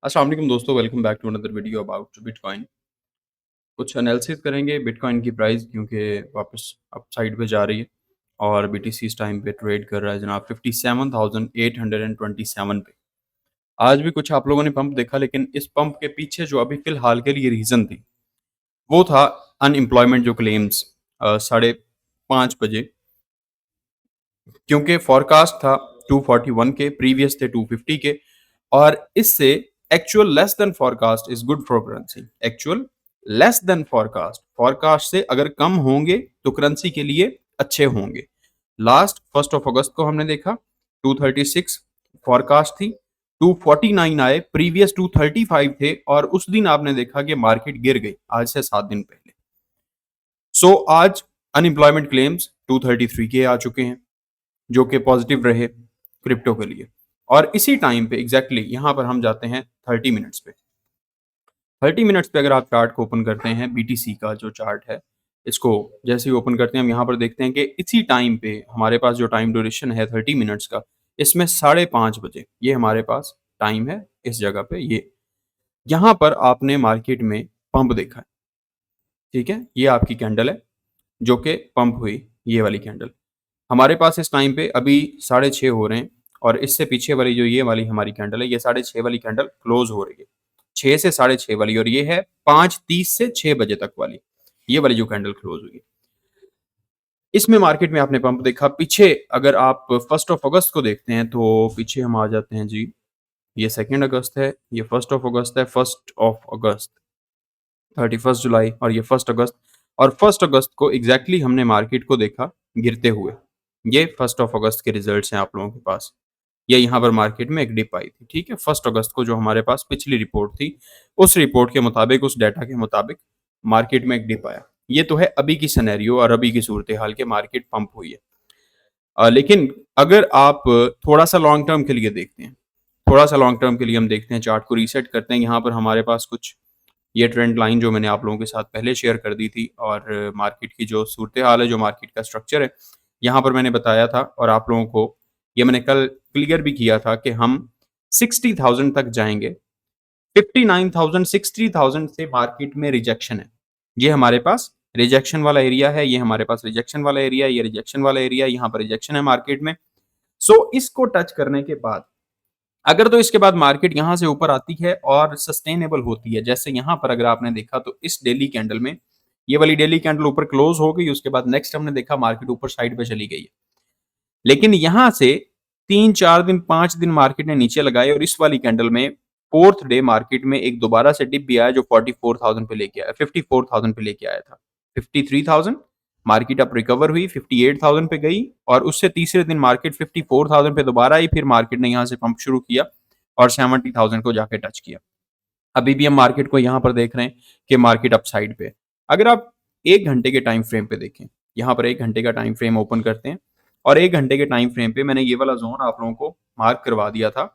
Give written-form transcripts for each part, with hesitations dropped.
अस्सलाम वालेकुम दोस्तों, welcome back to another video about bitcoin. कुछ एनालिसिस करेंगे बिटकॉइन की प्राइस क्योंकि वापस अप साइड पे जा रही है और बीटीसी इस टाइम पे ट्रेड कर रहा है जनाब 57,827 पे। आज भी कुछ आप लोगों ने पंप देखा, लेकिन इस पंप के पीछे जो अभी फिलहाल के लिए रीज़न थी वो था अनएम्प्लॉयमेंट जो क्लेम्स 5:30 बजे, क्योंकि फॉरकास्ट था 241 के, प्रीवियस थे 250 के, और इससे actual less than forecast is good for currency. Actual less than forecast, forecast से अगर कम होंगे तो करेंसी के लिए अच्छे होंगे। लास्ट 1 अगस्त को हमने देखा 236 फॉरकास्ट थी, 249 आए, प्रीवियस 235 थे, और उस दिन आपने देखा कि मार्केट गिर गई आज से 7 दिन पहले। सो आज अनएम्प्लॉयमेंट क्लेम्स 233 के आ चुके हैं जो कि पॉजिटिव रहे क्रिप्टो के लिए। और इसी टाइम पे एग्जैक्टली यहाँ पर हम जाते हैं 30 मिनट्स पे। 30 मिनट्स पे अगर आप चार्ट को ओपन करते हैं, बीटीसी का जो चार्ट है, इसको जैसे ही ओपन करते हैं हम यहाँ पर देखते हैं कि इसी टाइम पे हमारे पास जो टाइम ड्यूरेशन है 30 मिनट्स का, इसमें 5:30 बजे ये हमारे पास टाइम है। इस जगह पे ये यहाँ पर आपने मार्केट में पंप देखा है, ठीक है, ये आपकी कैंडल है जो कि पंप हुई, ये वाली कैंडल हमारे पास इस टाइम पे अभी 6:30 हो रहे हैं, और इससे पीछे वाली जो ये वाली हमारी कैंडल है, ये 6:30 वाली कैंडल क्लोज हो रही है, 6 से 6:30 वाली, और ये है 5:30 से 6 बजे तक वाली, ये वाली जो कैंडल क्लोज हुई है। इसमें मार्केट में आपने पंप देखा। पीछे अगर आप 1 अगस्त को देखते हैं तो पीछे हम आ जाते हैं जी, ये 2 अगस्त है, ये 1 अगस्त है, 1 अगस्त, 31 जुलाई, और ये 1 अगस्त। और 1 अगस्त को एग्जैक्टली हमने मार्केट को देखा गिरते हुए। ये 1 अगस्त के रिजल्ट्स हैं आप लोगों के पास। ये यहाँ पर मार्केट में एक डिप आई थी, ठीक है, 1 अगस्त को जो हमारे पास पिछली रिपोर्ट थी, उस रिपोर्ट के मुताबिक, उस डाटा के मुताबिक मार्केट में एक डिप आया। ये तो है अभी की सिनेरियो और अभी की सूरत हाल के, मार्केट पंप हुई है। लेकिन अगर आप थोड़ा सा लॉन्ग टर्म के लिए देखते हैं, थोड़ा सा लॉन्ग टर्म के लिए हम देखते हैं, चार्ट को रीसेट करते हैं, यहाँ पर हमारे पास कुछ ये ट्रेंड लाइन जो मैंने आप लोगों के साथ पहले शेयर कर दी थी, और मार्केट की जो सूरत हाल है, जो मार्केट का स्ट्रक्चर है, यहाँ पर मैंने बताया था, और आप लोगों को ये मैंने कल क्लियर भी किया था कि हम 60,000 तक जाएंगे। 59,000 60,000 से मार्केट में रिजेक्शन है, ये हमारे पास रिजेक्शन वाला एरिया है, ये हमारे पास रिजेक्शन वाला एरिया है, ये रिजेक्शन वाला एरिया, यहाँ पर रिजेक्शन है मार्केट में। सो इसको टच करने के बाद अगर तो इसके बाद मार्केट यहाँ से ऊपर आती है और सस्टेनेबल होती है, जैसे यहाँ पर अगर आपने देखा तो इस डेली कैंडल में ये वाली डेली कैंडल ऊपर क्लोज हो गई, उसके बाद नेक्स्ट हमने देखा मार्केट ऊपर साइड पे चली गई है, लेकिन यहाँ से 3 4 दिन 5 दिन मार्केट ने नीचे लगाए, और इस वाली कैंडल में फोर्थ डे मार्केट में एक दोबारा से डिप भी आया जो 44,000 पे लेके आया, 54,000 पे लेके आया था, 53,000 मार्केट अब रिकवर हुई, 58,000 पे गई, और उससे तीसरे दिन मार्केट 54,000 पे दोबारा आई, फिर मार्केट ने यहाँ से पंप शुरू किया और 70,000 को जाके टच किया। अभी भी हम मार्केट को यहाँ पर देख रहे हैं कि मार्केट अप साइड पे। अगर आप 1 घंटे के टाइम फ्रेम पे देखें, यहाँ पर 1 घंटे का टाइम फ्रेम ओपन करते हैं, और 1 घंटे के टाइम फ्रेम पे मैंने ये वाला जोन आप लोगों को मार्क करवा दिया था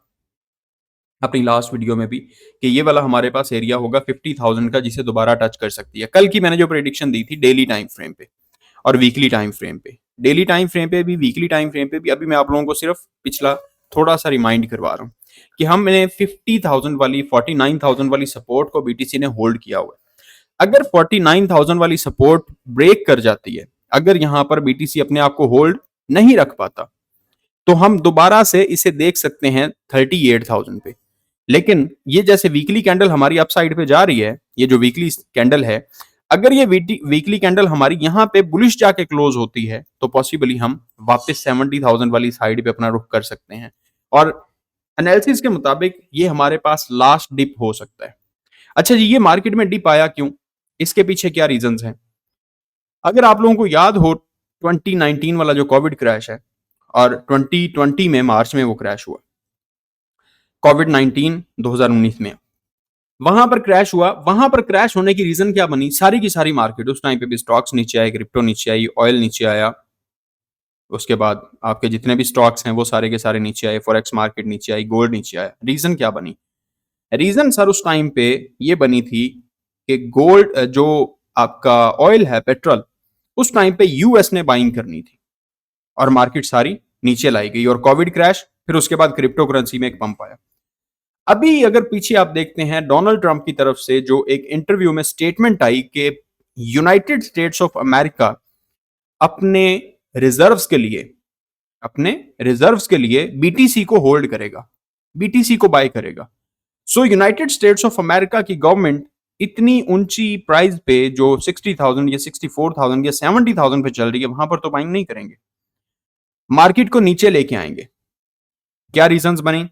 अपनी लास्ट वीडियो में भी, कि ये वाला हमारे पास एरिया होगा 50,000 का, जिसे दोबारा टच कर सकती है। कल की मैंने जो प्रेडिक्शन दी थी डेली टाइम फ्रेम पे और वीकली टाइम फ्रेम पे, डेली टाइम फ्रेम पे भी, वीकली टाइम फ्रेम पे भी, अभी मैं आप लोगों को सिर्फ पिछला थोड़ा सा रिमाइंड करवा रहा हूँ कि हमने 50,000 वाली, 49,000 वाली सपोर्ट को बीटीसी ने होल्ड किया हुआ है। अगर 49,000 वाली सपोर्ट ब्रेक कर जाती है, अगर यहाँ पर बीटीसी अपने आप को होल्ड नहीं रख पाता, तो हम दोबारा से इसे देख सकते हैं 38,000 पे। लेकिन ये जैसे वीकली कैंडल हमारी अपसाइड पे जा रही है, ये जो वीकली कैंडल है, अगर ये वीकली कैंडल हमारी यहाँ पे बुलिश जाके क्लोज होती है, तो पॉसिबली हम वापस 70,000 वाली साइड पे अपना रुख कर सकते हैं, और एनालिसिस के मुताबिक ये हमारे पास लास्ट डिप हो सकता है। अच्छा जी, ये मार्केट में डिप आया क्यों, इसके पीछे क्या रीजंस हैं? अगर आप लोगों को याद हो 2019 वाला जो कोविड क्रैश है, और 2020 में मार्च में वो क्रैश हुआ, कोविड 19 2019 में वहां पर क्रैश हुआ। वहां पर क्रैश होने की रीजन क्या बनी? सारी की सारी मार्केट उस टाइम पे भी, स्टॉक्स नीचे आए, क्रिप्टो नीचे आई, ऑयल नीचे आया, उसके बाद आपके जितने भी स्टॉक्स हैं वो सारे के सारे नीचे आए, फॉरेक्स मार्केट नीचे आई, गोल्ड नीचे आया। रीजन क्या बनी? रीजन सर उस टाइम पे ये बनी थी कि गोल्ड, जो आपका ऑयल है, पेट्रोल, उस टाइम पे यूएस ने बाइंग करनी थी, और मार्केट सारी नीचे लाई गई, और कोविड क्रैश, फिर उसके बाद क्रिप्टो करेंसी में एक पंप आया। अभी अगर पीछे आप देखते हैं डोनाल्ड ट्रंप की तरफ से जो एक इंटरव्यू में स्टेटमेंट आई कि यूनाइटेड स्टेट्स ऑफ अमेरिका अपने रिजर्व्स के लिए अपने रिजर्व्स के लिए बीटीसी को होल्ड करेगा, बीटीसी को बाय करेगा। सो यूनाइटेड स्टेट्स ऑफ अमेरिका की गवर्नमेंट इतनी ऊंची प्राइस पे जो 60,000 या 64,000 या 70,000 पे चल रही है वहां पर तो बाइंग नहीं करेंगे, मार्केट को नीचे लेके आएंगे। क्या रीजंस बनी?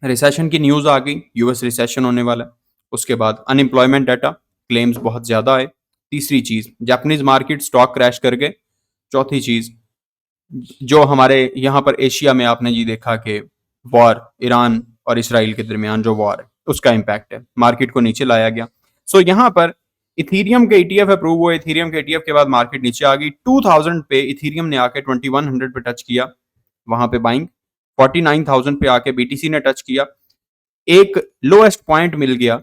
रिसेशन की न्यूज आ गई, यूएस रिसेशन होने वाला है। उसके बाद अनएम्प्लॉयमेंट डाटा क्लेम्स बहुत ज्यादा आए। तीसरी चीज जापानीज मार्केट स्टॉक क्रैश कर गए। चौथी चीज जो हमारे यहाँ पर एशिया में आपने जी देखा कि वॉर ईरान और इसराइल के दरमियान जो वॉर है उसका इंपैक्ट है, मार्केट को नीचे लाया गया। सो यहाँ पर इथीरियम के ईटीएफ अप्रूव हुए, इथीरियम के ईटीएफ के बाद मार्केट नीचे आ गई। 2000 पे इथीरियम ने आके 2100 पे टच किया, वहां पे बाइंग। 49,000 पे आके बीटीसी ने टच किया, एक लोएस्ट पॉइंट मिल गया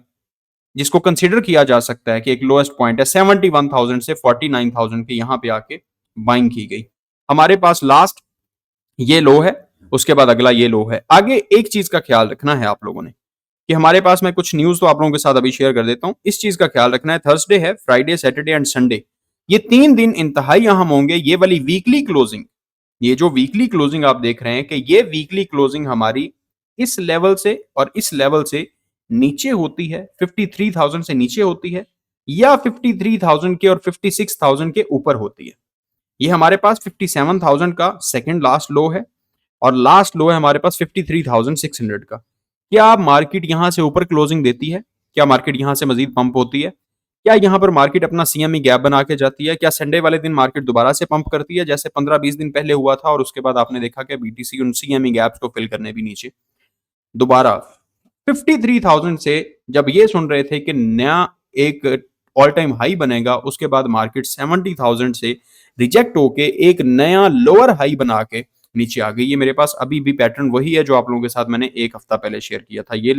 जिसको कंसिडर किया जा सकता है कि एक लोएस्ट पॉइंट है। 71,000 से 49,000 के यहाँ पे आके बाइंग की गई। हमारे पास लास्ट ये लो है, उसके बाद अगला ये लो है। आगे एक चीज का ख्याल रखना है आप लोगों ने कि हमारे पास, मैं कुछ न्यूज तो आप लोगों के साथ अभी शेयर कर देता हूं। इस चीज का ख्याल रखना है, थर्सडे है, फ्राइडे, सैटरडे एंड संडे, ये 3 दिन इंतहाई अहम होंगे। ये वाली वीकली क्लोजिंग, ये जो वीकली क्लोजिंग आप देख रहे हैं कि ये वीकली क्लोजिंग हमारी इस लेवल से और इस लेवल से नीचे होती है, 53,000 से नीचे होती है, या 53,000 के और 56,000 के ऊपर होती है। ये हमारे पास 57,000 का सेकंड लास्ट लो है और लास्ट लो है हमारे पास 53,600 का। क्या मार्केट यहां से ऊपर क्लोजिंग देती है? क्या मार्केट यहां से मजीद पंप होती है? क्या यहां पर मार्केट अपना सीएमई गैप बना के जाती है? क्या संडे वाले दिन मार्केट दोबारा से पंप करती है जैसे 15-20 दिन पहले हुआ था और उसके बाद आपने देखा कि बीटीसी उन सीएमई गैप्स को फिल करने भी नीचे दोबारा 53,000 से जब ये सुन रहे थे कि नया एक ऑल टाइम हाई बनेगा, उसके बाद मार्केट 70,000 से रिजेक्ट होके एक नया लोअर हाई बना के नीचे आ गई। ये मेरे पास अभी भी पैटर्न वही है जो आप लोगों के साथ मैंने एक हफ्ता पहले शेयर किया था। ये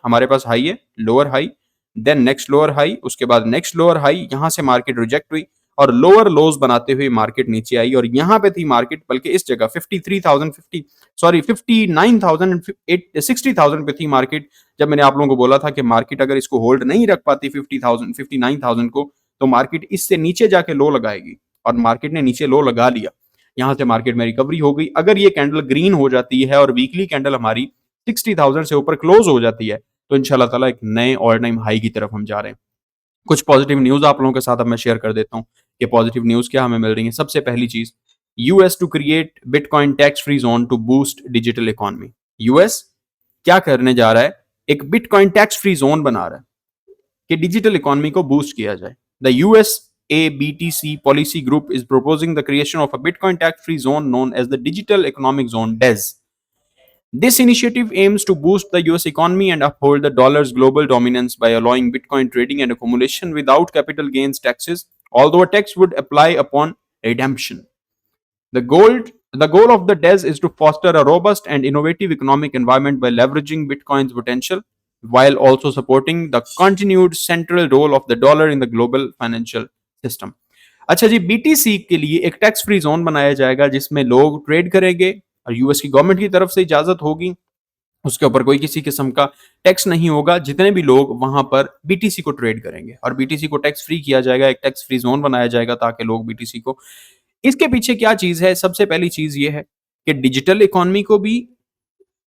हमारे पास हाई है, lower high, then next lower high, उसके बाद नेक्स्ट लोअर हाई, यहां से मार्केट रिजेक्ट हुई और लोअर लोज बनाते हुए मार्केट नीचे आई और यहां पे थी मार्केट, बल्कि इस जगह 60,000 पे थी मार्केट जब मैंने आप लोगों को बोला था कि मार्केट अगर इसको होल्ड नहीं रख पाती 50,000 59,000 को तो मार्केट इससे नीचे जाके लो लगाएगी, और मार्केट ने नीचे लो लगा लिया। यहां से मार्केट में रिकवरी हो गई। अगर ये कैंडल ग्रीन हो जाती है और वीकली कैंडल हमारी 60,000 से ऊपर क्लोज हो जाती है तो इंशाल्लाह ताला एक नए ऑल टाइम हाई की तरफ हम जा रहे हैं। कुछ पॉजिटिव न्यूज आप लोगों के साथ अब मैं शेयर कर देता हूं कि पॉजिटिव न्यूज क्या हमें मिल रही है। सबसे पहली चीज, US to create bitcoin tax free zone to boost digital economy. US क्या करने जा रहा है? एक बिटकॉइन टैक्स फ्री जोन बना रहा है कि डिजिटल इकोनॉमी को बूस्ट किया जाए। The US ABTC policy group is proposing the creation of a Bitcoin tax-free zone known as the Digital Economic Zone (DEZ). This initiative aims to boost the US economy and uphold the dollar's global dominance by allowing Bitcoin trading and accumulation without capital gains taxes, although a tax would apply upon redemption. The goal, the goal of the DES is to foster a robust and innovative economic environment by leveraging Bitcoin's potential while also supporting the continued central role of the dollar in the global financial system. अच्छा जी, BTC के लिए एक tax free zone बनाया जाएगा जिसमें लोग trade करेंगे और यूएस की गवर्नमेंट की तरफ से इजाजत होगी, उसके ऊपर कोई किसी किस्म का टैक्स नहीं होगा। जितने भी लोग वहां पर बीटीसी को ट्रेड करेंगे और बीटीसी को टैक्स फ्री किया जाएगा, एक टैक्स फ्री जोन बनाया जाएगा ताकि लोग बीटीसी को। इसके पीछे क्या चीज है? सबसे पहली चीज ये है कि डिजिटल इकोनॉमी को भी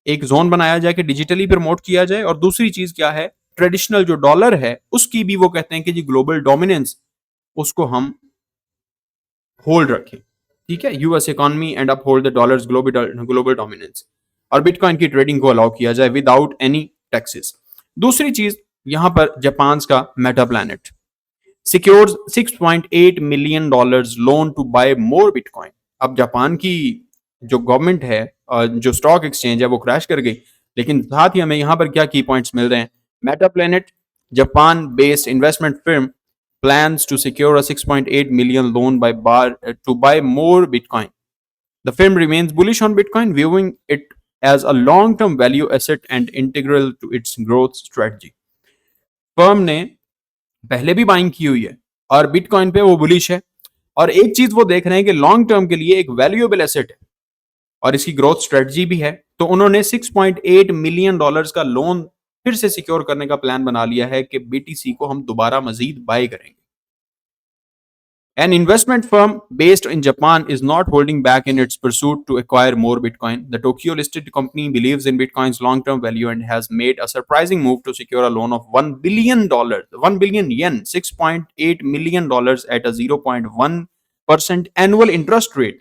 एक जोन बनाया जाए कि डिजिटली प्रमोट किया जाए, और दूसरी चीज क्या है, ट्रेडिशनल जो डॉलर है उसकी भी वो कहते हैं कि जी ग्लोबल डोमिनेंस उसको हम होल्ड रखें। ठीक है, US economy and up hold the dollars global dominance, और बिटकॉइन की ट्रेडिंग को अलाउ किया जाए विदाउट एनी टैक्सेस। दूसरी चीज, यहां पर जापान का Metaplanet secures $6.8 million loan to buy more bitcoin. अब जापान की जो गवर्नमेंट है, जो स्टॉक एक्सचेंज है वो क्रैश कर गई, लेकिन साथ ही हमें यहाँ पर क्या की पॉइंट्स मिल रहे हैं? Meta planet, Japan based investment firm, plans to secure a 6.8 million loan to buy more Bitcoin. The firm remains bullish on Bitcoin, viewing it as a long-term value asset and integral to its growth strategy. Firm ने पहले भी buying की हुई है और bitcoin पे वो bullish है, और एक चीज वो देख रहे हैं कि लॉन्ग टर्म के लिए एक वैल्यूएबल एसेट है और इसकी ग्रोथ स्ट्रेटजी भी है। तो उन्होंने $6.8 million का लोन फिर से सिक्योर करने का प्लान बना लिया है कि बीटीसी को हम दोबारा मजीद बाय करेंगे। An investment firm based in Japan is not holding back in its pursuit to acquire more Bitcoin. The Tokyo listed company believes in Bitcoin's long term value and has made a surprising move to secure a loan of $1 billion, 1 billion yen, $6.8 million at a 0.1% annual interest rate.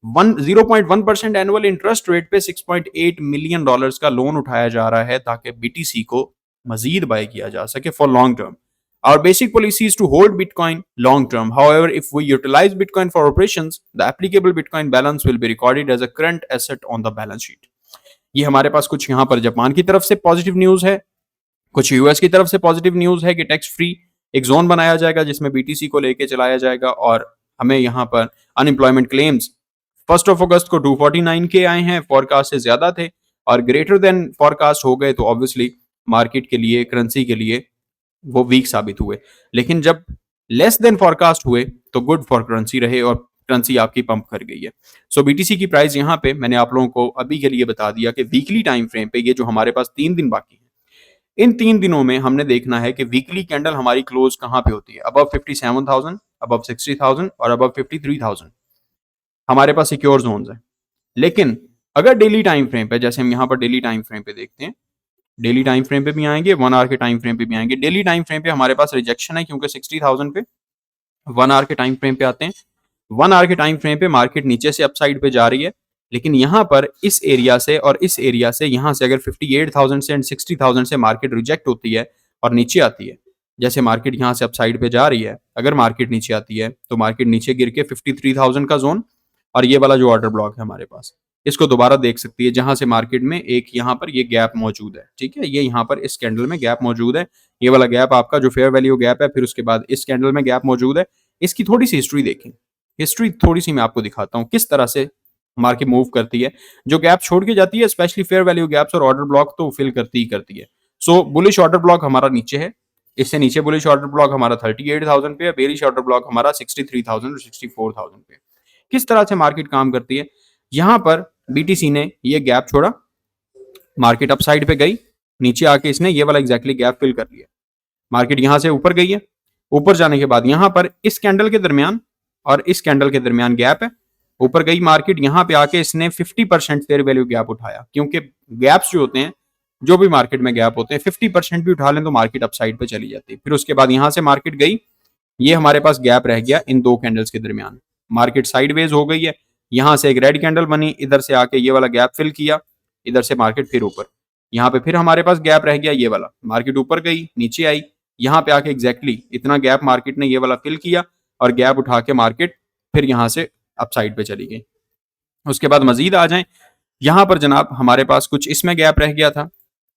0.1% annual interest rate पे $6.8 million का loan उठाया जा रहा है ताकि BTC को मजीद bye किया जा सके for long term. Our basic policy is to hold Bitcoin long term. However, if we utilize Bitcoin for operations, the applicable Bitcoin balance will be recorded as a current asset on the balance sheet. ये हमारे पास कुछ यहाँ पर Japan की तरफ से positive news है, कुछ यूएस की तरफ से पॉजिटिव न्यूज है कि टैक्स फ्री एक जोन बनाया जाएगा जिसमें बीटीसी को लेके चलाया जाएगा और हमें यहाँ पर अनएम्प्लॉयमेंट क्लेम्स 1 अगस्त को 249 के आए हैं, फोरकास्ट से ज्यादा थे और ग्रेटर देन फोरकास्ट हो गए तो ऑब्वियसली मार्केट के लिए, करेंसी के लिए वो वीक साबित हुए। लेकिन जब लेस देन फोरकास्ट हुए तो गुड फॉर करेंसी रहे और करेंसी आपकी पंप कर गई है। सो बीटीसी की प्राइस यहाँ पे मैंने आप लोगों को अभी के लिए बता दिया कि वीकली टाइम फ्रेम पे ये जो हमारे पास 3 दिन बाकी है, इन 3 दिनों में हमने देखना है कि वीकली कैंडल हमारी क्लोज कहाँ पे होती है, अबव 57,000, अबव 60,000 और अबव 53,000 हमारे पास सिक्योर जोन्स है। लेकिन अगर डेली टाइम फ्रेम पे, जैसे हम यहाँ पर डेली टाइम फ्रेम पे देखते हैं, डेली टाइम फ्रेम पे भी आएंगे, 1 आवर के टाइम फ्रेम पे भी आएंगे। डेली टाइम फ्रेम पे हमारे पास रिजेक्शन है क्योंकि 60,000 पे। 1 आवर के टाइम फ्रेम पे आते हैं, 1 आवर के टाइम फ्रेम पे मार्केट नीचे से अपसाइड पे जा रही है, लेकिन यहाँ पर इस एरिया से और इस एरिया से, यहाँ से अगर 58,000 से एंड 60,000 से मार्केट रिजेक्ट होती है और नीचे आती है, जैसे मार्केट यहाँ से अपसाइड पे जा रही है, अगर मार्केट नीचे आती है तो मार्केट नीचे गिर के 53,000 का जोन और ये वाला जो ऑर्डर ब्लॉक है हमारे पास, इसको दोबारा देख सकती है, जहां से मार्केट में एक यहाँ पर ये गैप मौजूद है। ठीक है, ये यहाँ पर इस कैंडल में गैप मौजूद है, ये वाला गैप आपका जो फेयर वैल्यू गैप है, फिर उसके बाद इस कैंडल में गैप मौजूद है। इसकी थोड़ी सी हिस्ट्री देखें, हिस्ट्री थोड़ी सी मैं आपको दिखाता हूँ किस तरह से मार्केट मूव करती है। जो गैप छोड़ के जाती है, स्पेशली फेयर वैल्यू गैप्स और ऑर्डर ब्लॉक, तो फिल करती ही करती है। सो बुलिश ऑर्डर ब्लॉक हमारा नीचे है, इससे नीचे बुलिश ऑर्डर ब्लॉक हमारा 38,000 पे है, बेरिश ऑर्डर ब्लॉक हमारा 63,000 और 64,000 पे। किस तरह से मार्केट काम करती है, यहां पर बीटीसी ने ये गैप छोड़ा, मार्केट अपसाइड पे गई, नीचे आके इसने ये वाला एग्जैक्टली गैप फिल कर लिया, मार्केट यहां से ऊपर गई है, ऊपर जाने के बाद यहां पर इस कैंडल के दरमियान और इस कैंडल के दरमियान गैप है, ऊपर गई मार्केट, यहां पे आके इसने 50% फेयर वैल्यू गैप उठाया, क्योंकि गैप्स जो होते हैं, जो भी मार्केट में गैप होते हैं, 50% भी उठा लें तो मार्केट अपसाइड पे चली जाती है। फिर उसके बाद यहां से मार्केट गई, ये हमारे पास गैप रह गया इन दो कैंडल्स के दरमियान, मार्केट साइडवेज हो गई है, यहां से एक रेड कैंडल बनी, इधर से आके ये वाला गैप फिल किया, इधर से मार्केट फिर ऊपर, यहाँ पे फिर हमारे पास गैप रह गया ये वाला, मार्केट ऊपर गई, नीचे आई, यहाँ पे आके एग्जैक्टली इतना गैप मार्केट ने ये वाला फिल किया और गैप उठा के मार्केट फिर यहाँ से अपसाइड पे चली गई। उसके बाद मजीद आ जाए, यहाँ पर जनाब हमारे पास कुछ इसमें गैप रह गया था,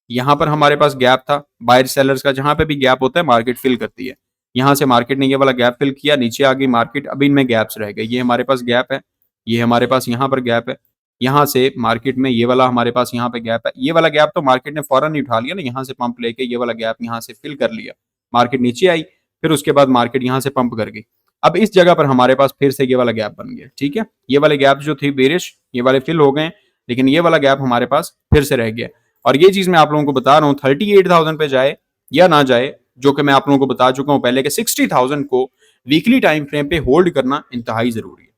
यहाँ पर हमारे पास गैप था बायर सेलर्स का, जहां पे भी गैप होता है मार्केट फिल करती है, यहाँ से मार्केट ने ये वाला गैप फिल किया, नीचे आ गई मार्केट, अब इनमें गैप्स रह गए, ये हमारे पास गैप है, ये हमारे पास यहाँ पर गैप है, यहाँ से मार्केट में ये वाला हमारे पास यहाँ पे गैप है, ये वाला गैप तो मार्केट ने फौरन ही उठा लिया ना, यहाँ से पंप लेके ये वाला गैप यहाँ से फिल कर लिया, मार्केट नीचे आई, फिर उसके बाद मार्केट यहाँ से पंप कर गई। अब इस जगह पर हमारे पास फिर से ये वाला गैप बन गया। ठीक है, ये वाले गैप जो थी बेरिश, ये वाले फिल हो गए, लेकिन ये वाला गैप हमारे पास फिर से रह गया। और ये चीज मैं आप लोगों को बता रहा हूँ, 38,000 पे जाए या ना जाए, जो कि मैं आप लोगों को बता चुका हूँ पहले कि 60,000 को वीकली टाइम फ्रेम पे होल्ड करना इंतहाई जरूरी है।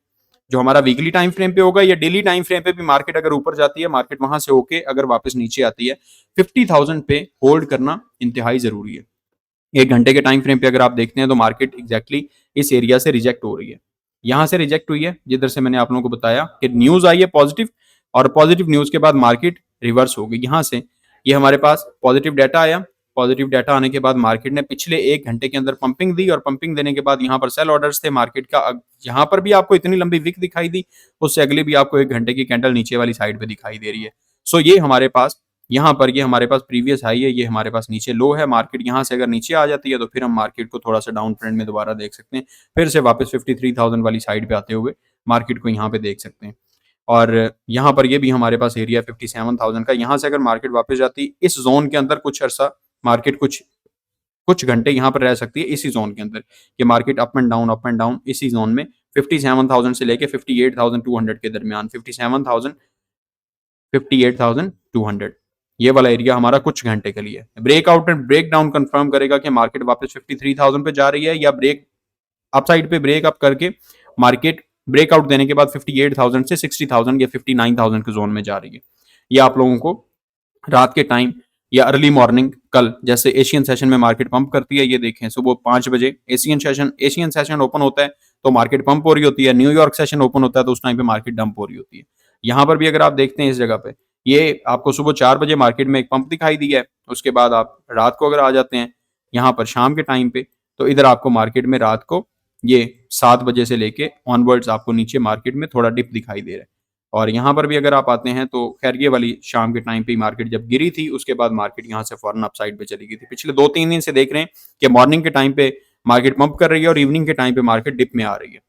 जो हमारा वीकली टाइम फ्रेम पे होगा या डेली टाइम फ्रेम पे भी मार्केट अगर ऊपर जाती है, मार्केट वहां से होके अगर वापस नीचे आती है, 50,000 पे होल्ड करना इंतहाई जरूरी है। 1 घंटे के टाइम फ्रेम पे अगर आप देखते हैं तो मार्केट एग्जैक्टली इस एरिया से रिजेक्ट हो रही है, यहां से रिजेक्ट हुई है, जिधर से मैंने आप लोगों को बताया कि न्यूज आई है पॉजिटिव, और पॉजिटिव न्यूज के बाद मार्केट रिवर्स हो गई। यहाँ से ये हमारे पास पॉजिटिव डाटा आया, पॉजिटिव डाटा आने के बाद मार्केट ने पिछले 1 घंटे के अंदर पंपिंग दी, और पंपिंग देने के बाद यहाँ पर सेल ऑर्डर्स थे मार्केट का, यहाँ पर भी आपको इतनी लंबी विक दिखाई दी, उससे अगले भी आपको 1 घंटे की कैंडल नीचे वाली साइड पे दिखाई दे रही है। सो ये हमारे पास यहाँ पर ये हमारे पास प्रीवियस हाई है, ये हमारे पास नीचे लो है, मार्केट यहाँ से अगर नीचे आ जाती है तो फिर हम मार्केट को थोड़ा सा डाउन ट्रेंड में दोबारा देख सकते हैं, फिर से वापस 53,000 वाली साइड पे आते हुए मार्केट को यहाँ पे देख सकते हैं। और यहाँ पर ये भी हमारे पास एरिया 57,000 का, यहाँ से अगर मार्केट वापस जाती इस जोन के अंदर, कुछ अर्सा मार्केट कुछ घंटे यहाँ पर रह सकती है इसी जोन के अंदर, कि मार्केट अप एंड डाउन इसी जोन में 57,000 से लेके 58,200 के दरमियान, 58,200 ये वाला एरिया हमारा कुछ घंटे के लिए है। Breakout and break down confirm करेगा कि मार्केट वापस 53,000 पे जा रही है या ब्रेक अपसाइड पे ब्रेक अप करके मार्केट ब्रेकआउट देने के बाद 58,000 से 60,000 या 59,000 के जोन में जा रही है। ये आप लोगों को रात के टाइम या अर्ली मॉर्निंग कल जैसे एशियन सेशन में मार्केट पंप करती है, ये देखें सुबह 5 बजे एशियन सेशन ओपन होता है तो मार्केट पंप हो रही होती है, न्यूयॉर्क सेशन ओपन होता है तो उस टाइम पे मार्केट डंप हो रही होती है। यहाँ पर भी अगर आप देखते हैं इस जगह पे, ये आपको सुबह 4 बजे मार्केट में एक पंप दिखाई दिया है, उसके बाद आप रात को अगर आ जाते हैं यहाँ पर शाम के टाइम पे, तो इधर आपको मार्केट में रात को ये 7 बजे से लेके ऑनवर्ड्स आपको नीचे मार्केट में थोड़ा डिप दिखाई दे रहा है। और यहाँ पर भी अगर आप आते हैं तो खैर ये वाली शाम के टाइम पे मार्केट जब गिरी थी उसके बाद मार्केट यहाँ से फौरन अपसाइड पे चली गई थी। पिछले 2-3 दिन से देख रहे हैं कि मॉर्निंग के टाइम पे मार्केट पंप कर रही है और इवनिंग के टाइम पे मार्केट डिप में आ रही है।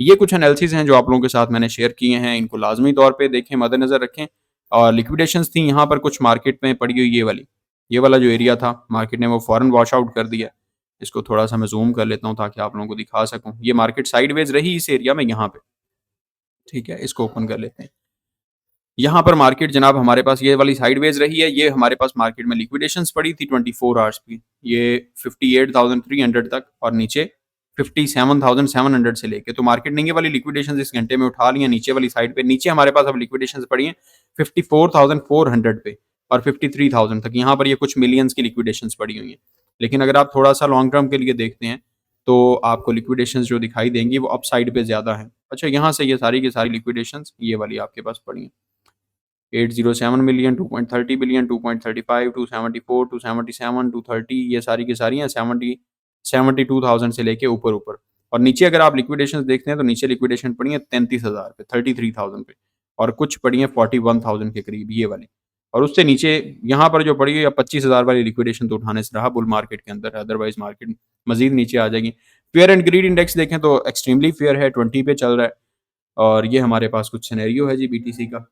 ये कुछ एनालिसिस हैं जो आप लोगों के साथ मैंने शेयर किए हैं, इनको लाजमी तौर पे देखें, मद्देनजर रखें। और लिक्विडेशंस थी यहाँ पर कुछ मार्केट में पड़ी हुई, ये वाला जो एरिया था मार्केट ने वो फौरन वॉश आउट कर दिया। इसको थोड़ा सा मैं जूम कर लेता हूँ ताकि आप लोगों को दिखा सकूँ। ये मार्केट साइडवेज रही इस एरिया में यहाँ पे, ठीक है, इसको ओपन कर लेते हैं। यहाँ पर मार्केट जनाब हमारे पास ये वाली साइडवेज रही है। ये हमारे पास मार्केट में लिक्विडेशंस पड़ी थी 24 आवर्स की, ये 58,300 तक और नीचे 57,700 से लेके, तो मार्केट ने ये वाली लिक्विडेशंस इस घंटे में उठा ली है नीचे वाली साइड पे। नीचे हमारे पास अब लिक्विडेशंस पड़ी हैं 54,400 पे और 53,000 तक। यहाँ पर ये कुछ मिलियंस की लिक्विडेशंस पड़ी हुई हैं। लेकिन अगर आप थोड़ा सा लॉन्ग टर्म के लिए देखते हैं तो आपको लिक्विडेशंस जो दिखाई देंगी वो अप साइड पे ज्यादा है। अच्छा, यहाँ से ये सारी की सारी लिक्विडेशंस ये वाली आपके पास पड़ी हैं 807 मिलियन, 2.30 बिलियन, 2.35, 274, 277, 230, ये सारी की सारी हैं 72,000 से लेके ऊपर ऊपर। और नीचे अगर आप लिक्विडेशन देखते हैं तो नीचे लिक्विडेशन पड़ी है 33,000 पे, 33,000 पे, और कुछ पड़ी है 41,000 के करीब ये वाली। और उससे नीचे यहाँ पर जो पड़ी है 25,000 वाली लिक्विडेशन तो उठाने से रहा बुल मार्केट के अंदर, अदरवाइज मार्केट मजीद नीचे आ जाएगी। फेयर एंड ग्रीड इंडेक्स देखें तो एक्सट्रीमली फेयर है, 20 पे चल रहा है। और ये हमारे पास कुछ सिनेरियो है जी बीटीसी का।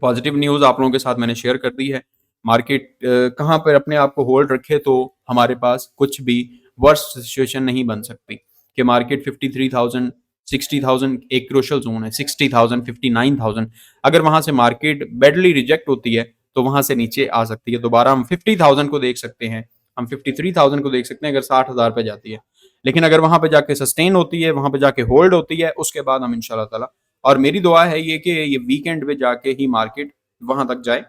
पॉजिटिव न्यूज़ आप लोगों के साथ मैंने शेयर कर दी है। मार्केट कहाँ पर अपने आप को होल्ड रखे तो हमारे पास कुछ भी वर्स्ट सिचुएशन नहीं बन सकती कि मार्केट 53,000 60,000 एक क्रूशल जोन है, 60,000 59,000 अगर वहां से मार्केट बैडली रिजेक्ट होती है तो वहां से नीचे आ सकती है। दोबारा हम 50,000 को देख सकते हैं, हम 53,000 को देख सकते हैं अगर 60,000 पे जाती है। लेकिन अगर वहां पे जाके सस्टेन होती है, वहां पे जाके होल्ड होती है, उसके बाद हम इंशाल्लाह ताला, और मेरी दुआ है ये कि ये वीकेंड पे जाके ही मार्केट वहां तक जाए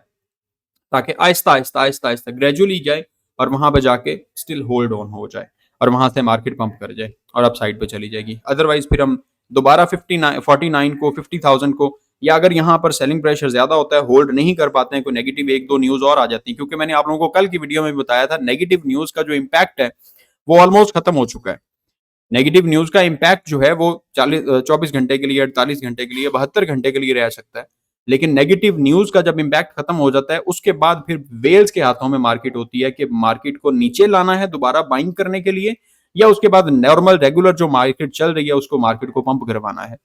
ताकि आहिस्ता आहिस्ता आहिस्ता आहिस्ता ग्रेजुअली जाए और वहां पे जाके स्टिल होल्ड ऑन हो जाए और वहां से मार्केट पंप कर जाए और अप साइड पे चली जाएगी। अदरवाइज फिर हम दोबारा 49 को 50,000 को, या अगर यहाँ पर सेलिंग प्रेशर ज्यादा होता है, होल्ड नहीं कर पाते हैं, कोई नेगेटिव 1-2 न्यूज और आ जाती है, क्योंकि मैंने आप लोगों को कल की वीडियो में भी बताया था नेगेटिव न्यूज का जो इम्पैक्ट है वो ऑलमोस्ट खत्म हो चुका है। नेगेटिव न्यूज का इम्पैक्ट जो है वो 24 घंटे के लिए, 48 घंटे के लिए, 72 घंटे के लिए रह सकता है। लेकिन नेगेटिव न्यूज का जब इम्पैक्ट खत्म हो जाता है उसके बाद फिर वेल्स के हाथों में मार्केट होती है कि मार्केट को नीचे लाना है दोबारा बाइंग करने के लिए, या उसके बाद नॉर्मल रेगुलर जो मार्केट चल रही है उसको मार्केट को पंप करवाना है।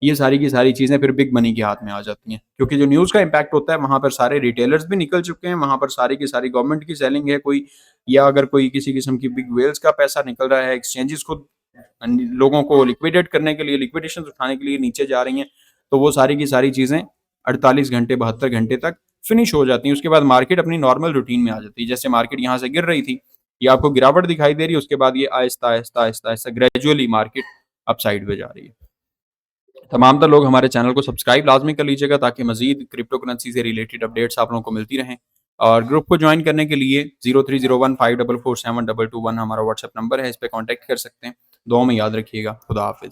ये सारी की सारी चीजें फिर बिग मनी के हाथ में आ जाती हैं, क्योंकि जो न्यूज का इम्पैक्ट होता है वहां पर सारे रिटेलर्स भी निकल चुके हैं, वहां पर सारी की सारी गवर्नमेंट की सेलिंग है कोई, या अगर कोई किसी किस्म की बिग वेल्स का पैसा निकल रहा है, एक्सचेंजेस खुद लोगों को लिक्विडेट करने के लिए, लिक्विडेशन उठाने के लिए नीचे जा रही हैं, तो वो सारी की सारी चीजें 48 घंटे 72 घंटे तक फिनिश हो जाती हैं। उसके बाद मार्केट अपनी नॉर्मल रूटीन में आ जाती है। जैसे मार्केट यहाँ से गिर रही थी, ये आपको गिरावट दिखाई दे रही है, उसके बाद ये Aahista Aahista Aahista Aahista gradually market up side पे जा रही है। तमाम तर लोग हमारे चैनल को सब्सक्राइब लाजमी कर लीजिएगा ताकि मजीद क्रिप्टो करेंसी से रिलेटेड अपडेट्स आप लोगों को मिलती रहें। और ग्रुप को ज्वाइन करने के लिए 0301544722 हमारा व्हाट्सएप नंबर है, इस पर कॉन्टैक्ट कर सकते हैं। दुआ में याद रखिएगा। खुदा हाफिज।